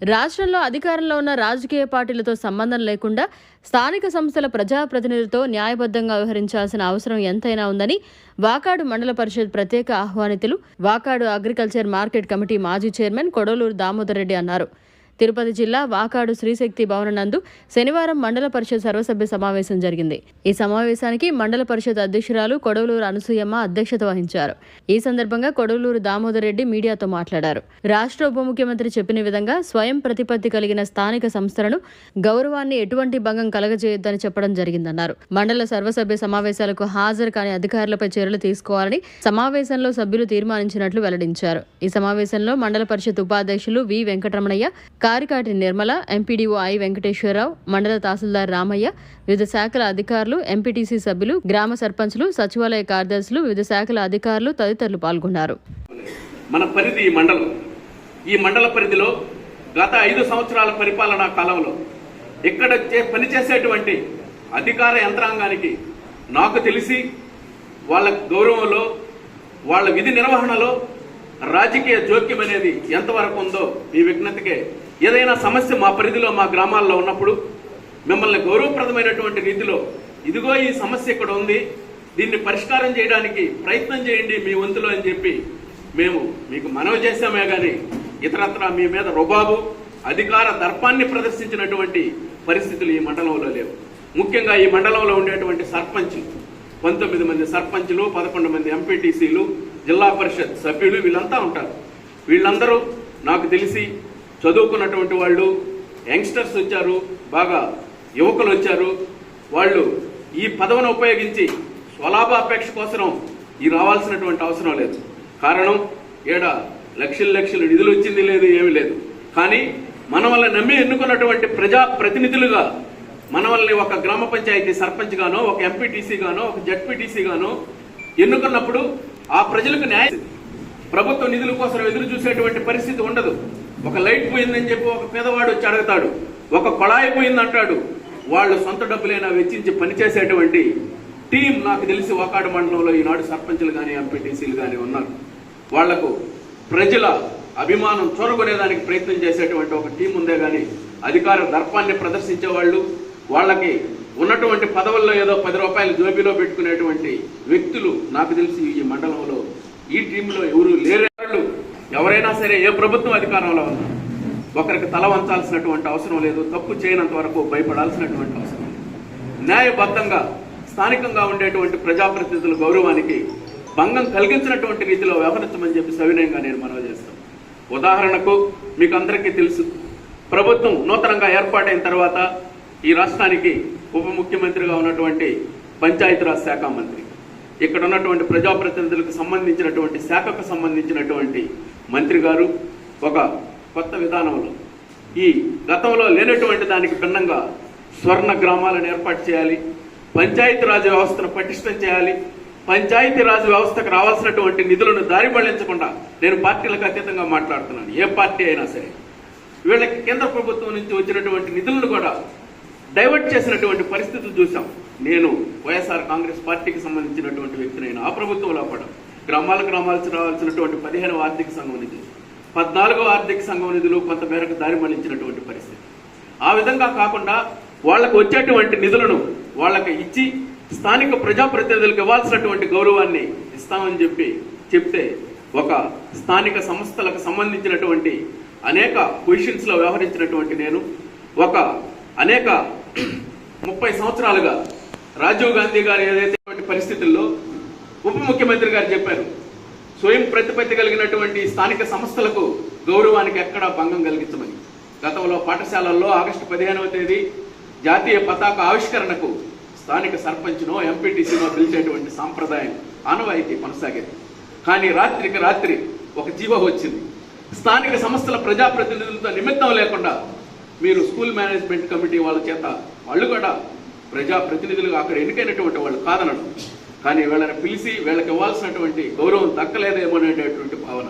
రాష్ట్రంలో అధికారంలో ఉన్న రాజకీయ పార్టీలతో సంబంధం లేకుండా స్థానిక సంస్థల ప్రజాప్రతినిధులతో న్యాయబద్ధంగా వ్యవహరించాల్సిన అవసరం ఎంతైనా ఉందని వాకాడు మండల పరిషత్ ప్రత్యేక ఆహ్వానితులు వాకాడు అగ్రికల్చర్ మార్కెట్ కమిటీ మాజీ చైర్మన్ కొడవలూరు దామోదర్ రెడ్డి అన్నారు. తిరుపతి జిల్లా వాకాడు శ్రీశక్తి భవన నందు శనివారం మండల పరిషత్ సర్వసభ్య సమావేశం జరిగింది. ఈ సమావేశానికి మండల పరిషత్ అధ్యక్షురాలు కొడవలూరు అనసూయమ్మ అధ్యక్షత వహించారు. ఈ సందర్భంగా కొడవలూరు దామోదర్ రెడ్డి మీడియాతో మాట్లాడారు. రాష్ట్ర ఉప ముఖ్యమంత్రి చెప్పిన విధంగా స్వయం ప్రతిపత్తి కలిగిన స్థానిక సంస్థలను గౌరవాన్ని ఎటువంటి భంగం కలగజేయొద్దని చెప్పడం జరిగిందన్నారు. మండల సర్వసభ్య సమావేశాలకు హాజరు కాని అధికారులపై చర్యలు తీసుకోవాలని సమావేశంలో సభ్యులు తీర్మానించినట్లు వెల్లడించారు. ఈ సమావేశంలో మండల పరిషత్ ఉపాధ్యక్షులు వి వెంకటరమణయ్య, కారికాటి నిర్మల, ఎంపీడీఓ ఐ వెంకటేశ్వరరావు, మండల తహసీల్దార్ రామయ్య, వివిధ శాఖల అధికారులు, ఎంపీటీసీ సభ్యులు, గ్రామ సర్పంచులు, సచివాలయ కార్యదర్శులు, వివిధ శాఖల అధికారులు తదితరులు పాల్గొన్నారు. మన పరిధి ఈ మండల పరిధిలో గత 5 సంవత్సరాల పరిపాలనా కాలంలో ఇక్కడ పనిచేసేటువంటి అధికార యంత్రాంగానికి నాకు తెలిసి వాళ్ళ గౌరవంలో, వాళ్ళ విధి నిర్వహణలో రాజకీయ జోక్యం అనేది ఎంతవరకు ఉందో ఈ విజ్ఞతకే. ఏదైనా సమస్య మా పరిధిలో మా గ్రామాల్లో ఉన్నప్పుడు మిమ్మల్ని గౌరవప్రదమైనటువంటి రీతిలో ఇదిగో ఈ సమస్య ఇక్కడ ఉంది, దీన్ని పరిష్కారం చేయడానికి ప్రయత్నం చేయండి మీ వంతులో అని చెప్పి మేము మీకు మనవి చేశామే కానీ ఇతరత్రా మీ మీద రుబాబు అధికార దర్పాన్ని ప్రదర్శించినటువంటి పరిస్థితులు ఈ మండలంలో లేవు. ముఖ్యంగా ఈ మండలంలో ఉండేటువంటి సర్పంచ్ 19 మంది సర్పంచ్లు, 11 మంది ఎంపీటీసీలు, జిల్లా పరిషత్ సభ్యులు వీళ్ళంతా ఉంటారు. వీళ్ళందరూ నాకు తెలిసి చదువుకున్నటువంటి వాళ్ళు, యంగ్స్టర్స్ వచ్చారు, బాగా యువకులు వచ్చారు. వాళ్ళు ఈ పదవిని ఉపయోగించి స్వలాభాపేక్ష కోసం ఈ రావాల్సినటువంటి అవసరం లేదు. కారణం ఏడ లక్షలు నిధులు వచ్చింది లేదు, ఏమీ లేదు. కానీ మన వల్ల నమ్మి ఎన్నుకున్నటువంటి ప్రజా ప్రతినిధులుగా మన వల్ల ఒక గ్రామ పంచాయతీ సర్పంచ్ గానో, ఒక ఎంపీటీసీ గానో, ఒక జడ్పీటీసీ గానో ఎన్నుకున్నప్పుడు ఆ ప్రజలకు న్యాయం, ప్రభుత్వ నిధుల కోసం ఎదురు చూసేటువంటి పరిస్థితి ఉండదు. ఒక లైట్ పోయిందని చెప్పి ఒక పేదవాడు వచ్చి అడుగుతాడు, ఒక కొళాయి పోయిందంటాడు. వాళ్ళు సొంత డబ్బులైనా వెచ్చించి పనిచేసేటువంటి టీం నాకు తెలిసి వాకాడు మండలంలో ఈనాడు సర్పంచులు కానీ ఎంపీటీసీలు కానీ ఉన్నారు. వాళ్లకు ప్రజల అభిమానం చూరగొనేదానికి ప్రయత్నం చేసేటువంటి ఒక టీం ఉందే కానీ అధికార దర్పాన్ని ప్రదర్శించే వాళ్ళు, వాళ్ళకి ఉన్నటువంటి పదవుల్లో ఏదో 10 రూపాయలు జోబీలో పెట్టుకునేటువంటి వ్యక్తులు నాకు తెలిసి ఈ మండలంలో ఈ టీంలో ఎవరు లేరు. ఎవరైనా సరే ఏ ప్రభుత్వం అధికారంలో ఉన్నా ఒకరికి తల వంచాల్సినటువంటి అవసరం లేదు. తప్పు చేయనంత వరకు భయపడాల్సినటువంటి అవసరం లేదు. న్యాయబద్ధంగా స్థానికంగా ఉండేటువంటి ప్రజాప్రతినిధుల గౌరవానికి భంగం కలిగించినటువంటి రీతిలో వ్యవహరించమని చెప్పి సవినయంగా నేను మనవి చేస్తాను. ఉదాహరణకు మీకు అందరికీ తెలుసు, ప్రభుత్వం నూతనంగా ఏర్పాటైన తర్వాత ఈ రాష్ట్రానికి ఉప ముఖ్యమంత్రిగా ఉన్నటువంటి పంచాయతీరాజ్ శాఖ మంత్రి, ఇక్కడ ఉన్నటువంటి ప్రజాప్రతినిధులకు సంబంధించినటువంటి శాఖకు సంబంధించినటువంటి మంత్రి గారు ఒక కొత్త విధానంలో ఈ గతంలో లేనటువంటి దానికి భిన్నంగా స్వర్ణ గ్రామాలను ఏర్పాటు చేయాలి, పంచాయతీరాజ్ వ్యవస్థను పటిష్టం చేయాలి, పంచాయతీరాజ్ వ్యవస్థకు రావాల్సినటువంటి నిధులను దారి మళ్లించకుండా, నేను పార్టీలకు అతీతంగా మాట్లాడుతున్నాను, ఏ పార్టీ అయినా సరే వీళ్ళకి కేంద్ర ప్రభుత్వం నుంచి వచ్చినటువంటి నిధులను కూడా డైవర్ట్ చేసినటువంటి పరిస్థితులు చూసాం. నేను వైఎస్ఆర్ కాంగ్రెస్ పార్టీకి సంబంధించినటువంటి వ్యక్తినైనా ఆ ప్రభుత్వంలో కూడా గ్రామాలకు రావాల్సినటువంటి 15వ ఆర్థిక సంఘం నిధులు, 14వ ఆర్థిక సంఘం నిధులు కొంత మేరకు దారి మళ్లించినటువంటి పరిస్థితి. ఆ విధంగా కాకుండా వాళ్లకు వచ్చేటువంటి నిధులను వాళ్ళకి ఇచ్చి స్థానిక ప్రజాప్రతినిధులకు ఇవ్వాల్సినటువంటి గౌరవాన్ని ఇస్తామని చెప్తే ఒక స్థానిక సంస్థలకు సంబంధించినటువంటి అనేక పొజిషన్స్ లో వ్యవహరించినటువంటి నేను అనేక 30 సంవత్సరాలుగా రాజీవ్ గాంధీ గారు ఏదైతే పరిస్థితుల్లో ఉప ముఖ్యమంత్రి గారు చెప్పారు, స్వయం ప్రతిపత్తి కలిగినటువంటి స్థానిక సంస్థలకు గౌరవానికి ఎక్కడా భంగం కలిగించమని. గతంలో పాఠశాలల్లో ఆగస్టు 15వ తేదీ జాతీయ పతాక ఆవిష్కరణకు స్థానిక సర్పంచ్నో ఎంపీటీసీనో పిలిచేటువంటి సాంప్రదాయం ఆనవాయితీ కొనసాగేది. కానీ రాత్రికి రాత్రి ఒక జీవో వచ్చింది, స్థానిక సంస్థల ప్రజాప్రతినిధులతో నిమిత్తం లేకుండా మీరు స్కూల్ మేనేజ్మెంట్ కమిటీ వాళ్ళ చేత, వాళ్ళు కూడా ప్రజాప్రతినిధులుగా అక్కడ ఎన్నికైనటువంటి వాళ్ళు కాదనడం, కానీ వీళ్ళని పిలిచి వీళ్ళకి ఇవ్వాల్సినటువంటి గౌరవం దక్కలేదేమో అనేటటువంటి భావన.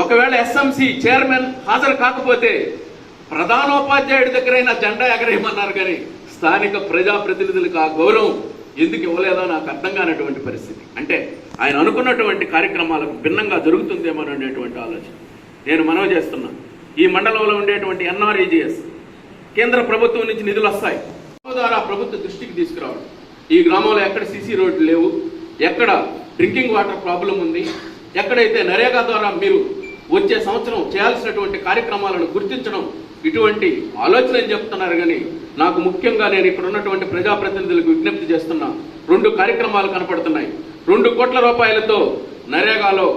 ఒకవేళ ఎస్ఎంసీ చైర్మన్ హాజరు కాకపోతే ప్రధానోపాధ్యాయుడి దగ్గరైనా జెండా ఎగరేయమన్నారు, కానీ స్థానిక ప్రజాప్రతినిధులకు ఆ గౌరవం ఎందుకు ఇవ్వలేదో నాకు అర్థం కానటువంటి పరిస్థితి. అంటే ఆయన అనుకున్నటువంటి కార్యక్రమాలకు భిన్నంగా జరుగుతుందేమో అనేటువంటి ఆలోచన. నేను మనవి చేస్తున్నా, ఈ మండలంలో ఉండేటువంటి ఎన్ఆర్ఈజీఎస్ కేంద్ర ప్రభుత్వం నుంచి నిధులు వస్తాయి ద్వారా ప్రభుత్వ దృష్టికి తీసుకురావడం. ఈ గ్రామంలో ఎక్కడ సీసీ రోడ్లు లేవు, ఎక్కడ డ్రింకింగ్ వాటర్ ప్రాబ్లం ఉంది, ఎక్కడైతే నరేగా ద్వారా మీరు వచ్చే సంవత్సరం చేయాల్సినటువంటి కార్యక్రమాలను గుర్తించడం, ఇటువంటి ఆలోచన అని చెప్తున్నారు. కానీ నాకు ముఖ్యంగా నేను ఇక్కడ ఉన్నటువంటి ప్రజాప్రతినిధులకు విజ్ఞప్తి చేస్తున్నా, 2 కార్యక్రమాలు కనపడుతున్నాయి. 2 కోట్ల రూపాయలతో నరేగాలో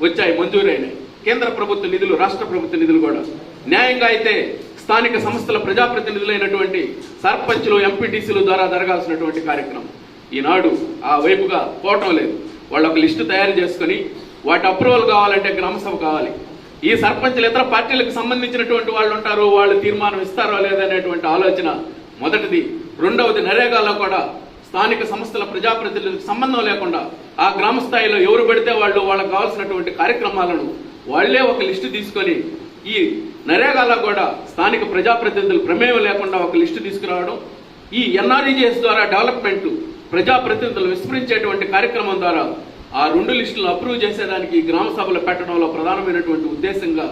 వచ్చాయి, మంజూరైనాయి. కేంద్ర ప్రభుత్వ నిధులు, రాష్ట్ర ప్రభుత్వ నిధులు కూడా న్యాయంగా అయితే స్థానిక సంస్థల ప్రజాప్రతినిధులైనటువంటి సర్పంచులు, ఎంపీటీసీలు ద్వారా జరగాల్సినటువంటి కార్యక్రమం ఈనాడు ఆ వైపుగా పోవటం లేదు. వాళ్ళు ఒక లిస్టు తయారు చేసుకుని వాటి అప్రూవల్ కావాలంటే గ్రామసభ కావాలి. ఈ సర్పంచులు ఇతర పార్టీలకు సంబంధించినటువంటి వాళ్ళు ఉంటారు, వాళ్ళు తీర్మానం ఇస్తారో లేదనేటువంటి ఆలోచన మొదటిది. రెండవది, నరేగాలో కూడా స్థానిక సంస్థల ప్రజాప్రతినిధులకు సంబంధం లేకుండా ఆ గ్రామ స్థాయిలో ఎవరు పడితే వాళ్ళు వాళ్ళకు కావాల్సినటువంటి కార్యక్రమాలను వాళ్లే ఒక లిస్టు తీసుకొని ఈ నరేగాలో కూడా స్థానిక ప్రజాప్రతినిధులు ప్రమేయం లేకుండా ఒక లిస్టు తీసుకురావడం, ఈ ఎన్ఆర్ఈజీఎస్ ద్వారా డెవలప్మెంట్ ప్రజాప్రతినిధులు విస్మరించేటువంటి కార్యక్రమం ద్వారా ఆ 2 లిస్టులను అప్రూవ్ చేసేదానికి గ్రామ సభలు పెట్టడంలో ప్రధానమైనటువంటి ఉద్దేశంగా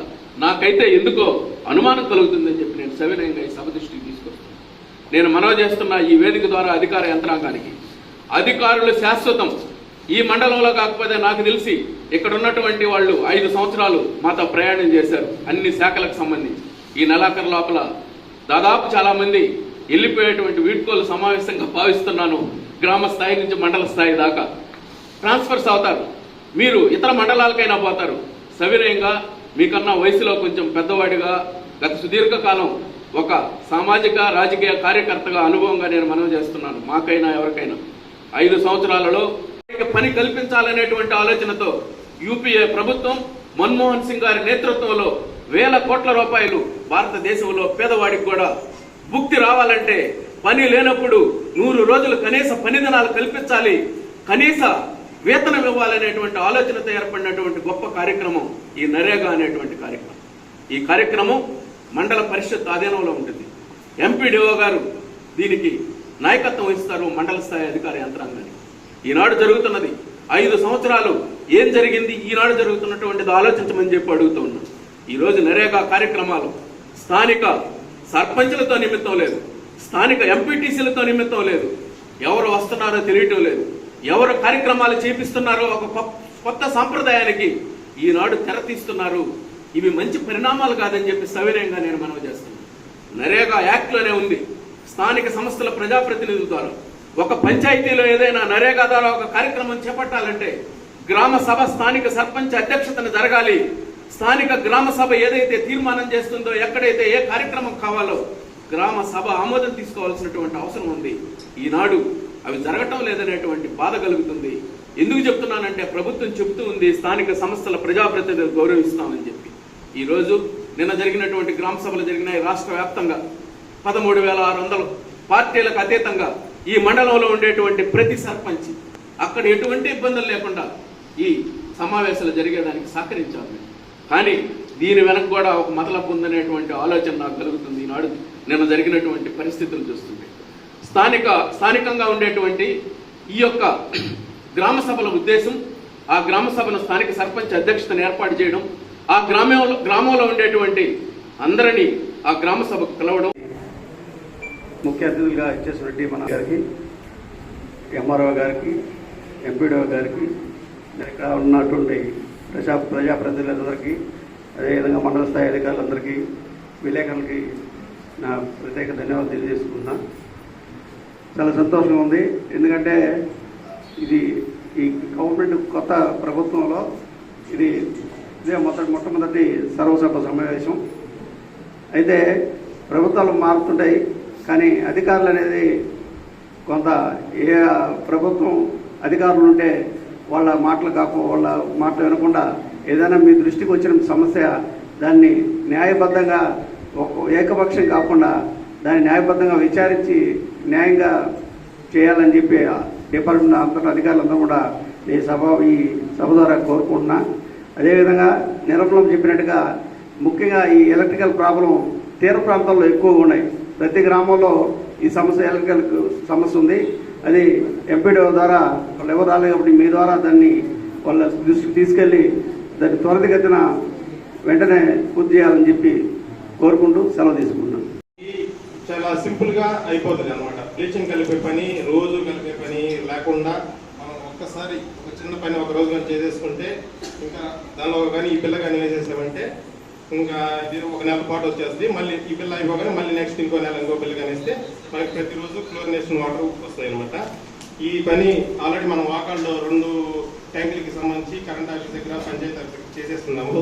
నాకైతే ఎందుకో అనుమానం కలుగుతుందని చెప్పి నేను సవినయంగా ఈ సభ దృష్టికి తీసుకొస్తాను. నేను మనవి చేస్తున్న ఈ వేదిక ద్వారా అధికార యంత్రాంగానికి, అధికారులు శాశ్వతం ఈ మండలంలో కాకపోతే నాకు తెలిసి ఇక్కడ ఉన్నటువంటి వాళ్ళు 5 సంవత్సరాలు మాతో ప్రయాణం చేశారు అన్ని శాఖలకు సంబంధించి. ఈ నెలాఖరు లోపల దాదాపు చాలా మంది వెళ్ళిపోయేటువంటి వీడ్కోలు సమావేశంగా భావిస్తున్నాను. గ్రామ స్థాయి నుంచి మండల స్థాయి దాకా ట్రాన్స్ఫర్స్ అవుతారు. మీరు ఇతర మండలాలకైనా పోతారు. సవినయంగా మీకన్నా వయసులో కొంచెం పెద్దవాడిగా గత సుదీర్ఘకాలం ఒక సామాజిక రాజకీయ కార్యకర్తగా అనుభవంగా నేను మనవి చేస్తున్నాను. మాకైనా ఎవరికైనా 5 సంవత్సరాలలో పని కల్పించాలనేటువంటి ఆలోచనతో యూపీఏ ప్రభుత్వం మన్మోహన్ సింగ్ గారి నేతృత్వంలో 1000 కోట్ల రూపాయలు భారతదేశంలో పేదవాడికి కూడా భుక్తి రావాలంటే పని లేనప్పుడు 100 రోజులు కనీస పని దినాలు కల్పించాలి, కనీస వేతనం ఇవ్వాలనేటువంటి ఆలోచనతో ఏర్పడినటువంటి గొప్ప కార్యక్రమం ఈ నరేగా అనేటువంటి కార్యక్రమం. ఈ కార్యక్రమం మండల పరిషత్ ఆధీనంలో ఉంటుంది. ఎంపీడీఓ గారు దీనికి నాయకత్వం వహిస్తారు, మండల స్థాయి అధికార యంత్రాంగాన్ని. ఈనాడు జరుగుతున్నది 5 సంవత్సరాలు ఏం జరిగింది, ఈనాడు జరుగుతున్నటువంటిది ఆలోచించమని చెప్పి అడుగుతూ ఉన్నాం. ఈరోజు నరేగా కార్యక్రమాలు స్థానిక సర్పంచులతో నిమిత్తం లేదు, స్థానిక ఎంపీటీసీలతో నిమిత్తం లేదు, ఎవరు వస్తున్నారో తెలియటం లేదు, ఎవరు కార్యక్రమాలు చేపిస్తున్నారో ఒక కొత్త సాంప్రదాయానికి ఈనాడు తెరతీస్తున్నారు. ఇవి మంచి పరిణామాలు కాదని చెప్పి సవినయంగా నేను మనవి చేస్తున్నాను. నరేగా యాక్ట్లోనే ఉంది, స్థానిక సంస్థల ప్రజాప్రతినిధుల ద్వారా ఒక పంచాయతీలో ఏదైనా నరేగా ద్వారా ఒక కార్యక్రమం చేపట్టాలంటే గ్రామ సభ స్థానిక సర్పంచ్ అధ్యక్షతన జరగాలి. స్థానిక గ్రామ సభ ఏదైతే తీర్మానం చేస్తుందో, ఎక్కడైతే ఏ కార్యక్రమం కావాలో గ్రామ సభ ఆమోదం తీసుకోవాల్సినటువంటి అవసరం ఉంది. ఈనాడు అవి జరగటం లేదనేటువంటి బాధ కలుగుతుంది. ఎందుకు చెప్తున్నానంటే ప్రభుత్వం చెప్తూ ఉంది స్థానిక సంస్థల ప్రజాప్రతినిధులు గౌరవిస్తామని చెప్పి. ఈరోజు నిన్న జరిగినటువంటి గ్రామ సభలు జరిగినాయి రాష్ట్ర వ్యాప్తంగా. 13,600 పార్టీలకు అతీతంగా ఈ మండలంలో ఉండేటువంటి ప్రతి సర్పంచ్ అక్కడ ఎటువంటి ఇబ్బందులు లేకుండా ఈ సమావేశాలు జరిగేదానికి సహకరించాలి. కానీ దీని వెనక కూడా ఒక మతలబు ఉందనేటువంటి ఆలోచన నాకు కలుగుతుంది ఈనాడు నిన్న జరిగినటువంటి పరిస్థితులు చూస్తుంటే. స్థానికంగా ఉండేటువంటి ఈ యొక్క గ్రామ సభల ఉద్దేశం, ఆ గ్రామ సభను స్థానిక సర్పంచ్ అధ్యక్షతను ఏర్పాటు చేయడం, ఆ గ్రామంలో ఉండేటువంటి అందరినీ ఆ గ్రామ సభకు పిలవడం. ముఖ్య అతిథులుగా ఇచ్చేసినటువంటి మన గారికి, ఎంఆర్ఓ గారికి, ఎంపీడీఓ గారికి, ఇక్కడ ఉన్నటువంటి ప్రజాప్రతినిధులందరికీ, అదేవిధంగా మండల స్థాయి అధికారులందరికీ, విలేకరులకి నా ప్రత్యేక ధన్యవాదాలు తెలియజేసుకుంటున్నా. చాలా సంతోషంగా ఉంది. ఎందుకంటే ఇది ఈ గవర్నమెంట్ కొత్త ప్రభుత్వంలో ఇదే మొట్టమొదటి సర్వసభ సమావేశం. అయితే ప్రభుత్వాలు మారుతుంటాయి, కానీ అధికారులు అనేది కొంత ఏ ప్రభుత్వం అధికారులు ఉంటే వాళ్ళ మాటలు వినకుండా ఏదైనా మీ దృష్టికి వచ్చిన సమస్య దాన్ని న్యాయబద్ధంగా ఏకపక్షం కాకుండా దాన్ని న్యాయబద్ధంగా విచారించి న్యాయంగా చేయాలని చెప్పి డిపార్ట్మెంట్ అంతటా అధికారులందరూ కూడా ఈ సభ ద్వారా కోరుకుంటున్నా. అదేవిధంగా నిర్మలం చెప్పినట్టుగా ముఖ్యంగా ఈ ఎలక్ట్రికల్ ప్రాబ్లం తీర ప్రాంతాల్లో ఎక్కువగా ఉన్నాయి. ప్రతి గ్రామంలో ఈ సమస్య ఎలక్ట్రికల్ సమస్య ఉంది. అది ఎంపీడీఓ ద్వారా వాళ్ళు ఎవరు రాలేదు కాబట్టి మీ ద్వారా దాన్ని వాళ్ళ దృష్టికి తీసుకెళ్ళి దాన్ని త్వరితగతిన వెంటనే పూర్తి చేయాలని చెప్పి కోరుకుంటూ సెలవు తీసుకుంటున్నాను. చాలా సింపుల్గా అయిపోతుంది అనమాట. బ్లీచింగ్ కలిపే పని, రోజు కలిపే పని లేకుండా మనం ఒక్కసారి ఒక చిన్న పని ఒక రోజు కానీ చేసేసుకుంటే ఇంకా దానిలో కానీ ఈ పిల్ల కానీ వేసేసామంటే ఇంకా ఇది ఒక నెల పాటు వచ్చేస్తుంది. మళ్ళీ ఈ పిల్ల అయిపోగానే మళ్ళీ నెక్స్ట్ ఇంకో నెల ఇంకో పిల్ల కానీ వేస్తే మనకి ప్రతిరోజు క్లోరినేషన్ వాటర్ వస్తాయి అనమాట. ఈ పని ఆల్రెడీ మనం వాకాల్లో 2 ట్యాంకులకి సంబంధించి కరెంట్ ఆఫీస్ దగ్గర పంచాయతీ ఆఫీస్ చేసేస్తున్నాము.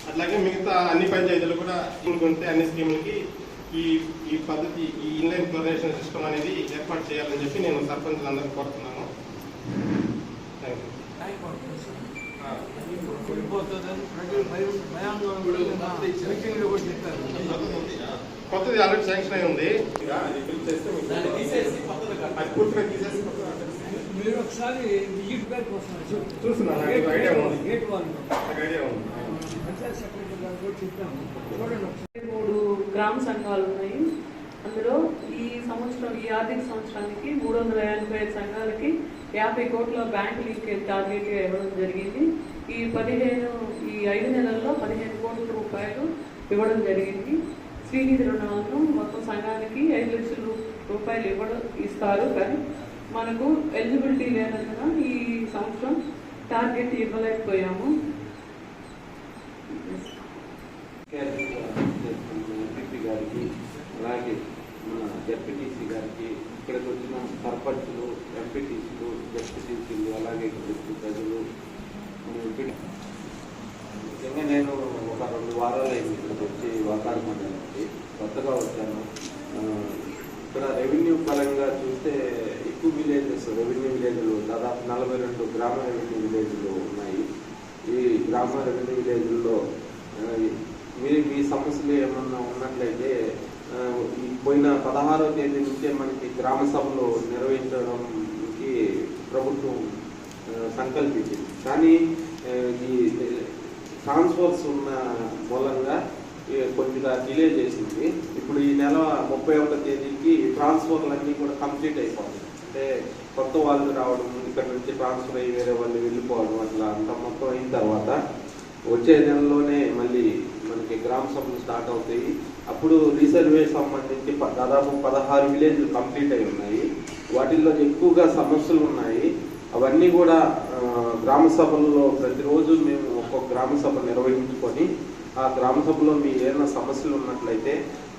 అట్లాగే మిగతా అన్ని పంచాయతీలు కూడా స్కీమ్లు ఉంటే అన్ని స్కీములకి ఈ పద్ధతి, ఈ ఇన్లైన్ క్లోరినేషన్ సిస్టమ్ అనేది ఏర్పాటు చేయాలని చెప్పి నేను సర్పంచులందరికీ కోరుతున్నాను. కొత్తది ఆల్రెడీ శాంక్షన్ అయి ఉంది. అది పూర్తిగా తీసేసి మీరు ఒకసారి చూస్తున్నాను. ఐడియా ఉంది. 3 గ్రామ సంఘాలు ఉన్నాయి. అందులో ఈ సంవత్సరం, ఈ ఆర్థిక సంవత్సరానికి 385 సంఘాలకి 50 కోట్ల బ్యాంక్ లింకేజ్ టార్గెట్గా ఇవ్వడం జరిగింది. ఈ 5 నెలల్లో 15 కోట్ల రూపాయలు ఇవ్వడం జరిగింది. శ్రీనిధి రుణాలను మొత్తం సంఘానికి 5 లక్షల రూపాయలు ఇస్తారు. కానీ మనకు ఎలిజిబిలిటీ లేనందున ఈ సంవత్సరం టార్గెట్ ఇవ్వలేకపోయాము. ఎంపీపీ గారికి, అలాగే మన జెడ్పీటీసీ గారికి, ఇక్కడికి వచ్చిన సర్పంచులు, ఎంపీటీసీలు, జెడ్పీటీసీలు, అలాగే ఇక్కడ ప్రజలు, ముఖ్యంగా నేను ఒక 2 వారాలు అయింది ఇక్కడికి వచ్చి వాకాడు మండలానికి కొత్తగా వచ్చాను. ఇక్కడ రెవెన్యూ పరంగా చూస్తే ఎక్కువ విలేజెస్, రెవెన్యూ విలేజ్లు దాదాపు 42 గ్రామ రెవెన్యూ విలేజ్లు ఉన్నాయి. ఈ గ్రామ రెవెన్యూ విలేజ్ల్లో మీ సమస్యలు ఏమన్నా ఉన్నట్లయితే ఈ పోయిన 16వ తేదీ నుంచే మనకి గ్రామ సభలు నిర్వహించడానికి ప్రభుత్వం సంకల్పించింది. కానీ ఈ ట్రాన్స్ఫర్స్ ఉన్న మూలంగా కొద్దిగా డిలే చేసింది. ఇప్పుడు ఈ నెల 31వ తేదీకి ట్రాన్స్ఫర్లన్నీ కూడా కంప్లీట్ అయిపోతాయి. అంటే కొత్త వాళ్ళు రావడం, ఇక్కడ నుంచి ట్రాన్స్ఫర్ అయ్యి వేరే వాళ్ళు వెళ్ళిపోవడం, అట్లా అంతా మొత్తం అయిన తర్వాత వచ్చే నెలలోనే మళ్ళీ మనకి గ్రామ సభలు స్టార్ట్ అవుతాయి. అప్పుడు రీసర్వే సంబంధించి దాదాపు 16 విలేజ్లు కంప్లీట్ అయి ఉన్నాయి. వాటిల్లో ఎక్కువగా సమస్యలు ఉన్నాయి. అవన్నీ కూడా గ్రామ సభల్లో ప్రతిరోజు మేము ఒక్కొక్క గ్రామ సభ నిర్వహించుకొని ఆ గ్రామ సభలో మీ ఏమైనా సమస్యలు ఉన్నట్లయితే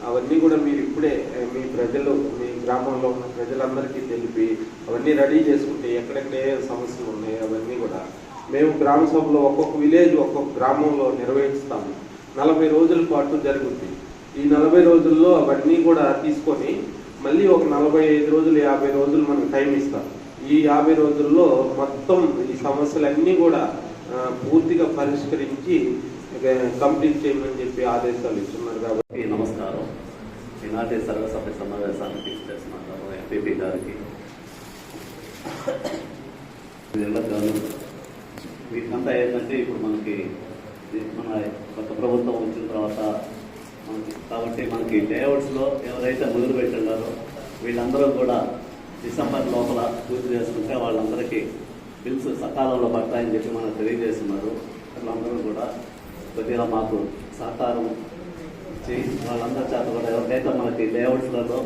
అవన్నీ కూడా మీరు ఇప్పుడే మీ ప్రజలు, మీ గ్రామంలో ఉన్న ప్రజలందరికీ తెలిపి అవన్నీ రెడీ చేసుకుంటే ఎక్కడెక్కడ ఏ సమస్యలు ఉన్నాయి అవన్నీ కూడా మేము గ్రామ సభలో ఒక్కొక్క విలేజ్, ఒక్కొక్క గ్రామంలో నిర్వహిస్తాము. 40 రోజుల పాటు జరుగుతుంది. ఈ 40 రోజుల్లో అవన్నీ కూడా తీసుకొని మళ్ళీ ఒక 45 రోజులు, 50 రోజులు మనకు టైం ఇస్తాం. ఈ 50 రోజుల్లో మొత్తం ఈ సమస్యలన్నీ కూడా పూర్తిగా పరిష్కరించి కంప్లీట్ చేయమని చెప్పి ఆదేశాలు ఇస్తున్నారు. కాబట్టి నమస్కారం. ఈనాటి సర్వసభ్య సమావేశానికి చేస్తున్నారు ఎంపీపీ గారికి, వీటికంతా ఏంటంటే ఇప్పుడు మనకి మన కొత్త ప్రభుత్వం వచ్చిన తర్వాత కాబట్టి మనకి లేఅవుట్స్లో ఎవరైతే మొదలు పెట్టిన్నారో వీళ్ళందరూ కూడా డిసెంబర్ లోపల పూర్తి చేసుకుంటే వాళ్ళందరికీ బిల్స్ సకాలంలో పడతాయని చెప్పి మనకు తెలియజేస్తున్నారు. వాళ్ళందరూ కూడా కొద్దిగా మాకు సహకారం చేయి వాళ్ళందరి చేత కూడా ఎవరికైతే మనకి లేఅవుట్స్లలో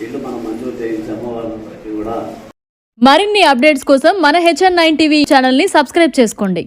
ఇల్లు మనం మంజూరు చేయించామో వాళ్ళందరికీ కూడా. మరిన్ని అప్డేట్స్ కోసం మన HN9 టీవీ ఛానల్ని సబ్స్క్రైబ్ చేసుకోండి.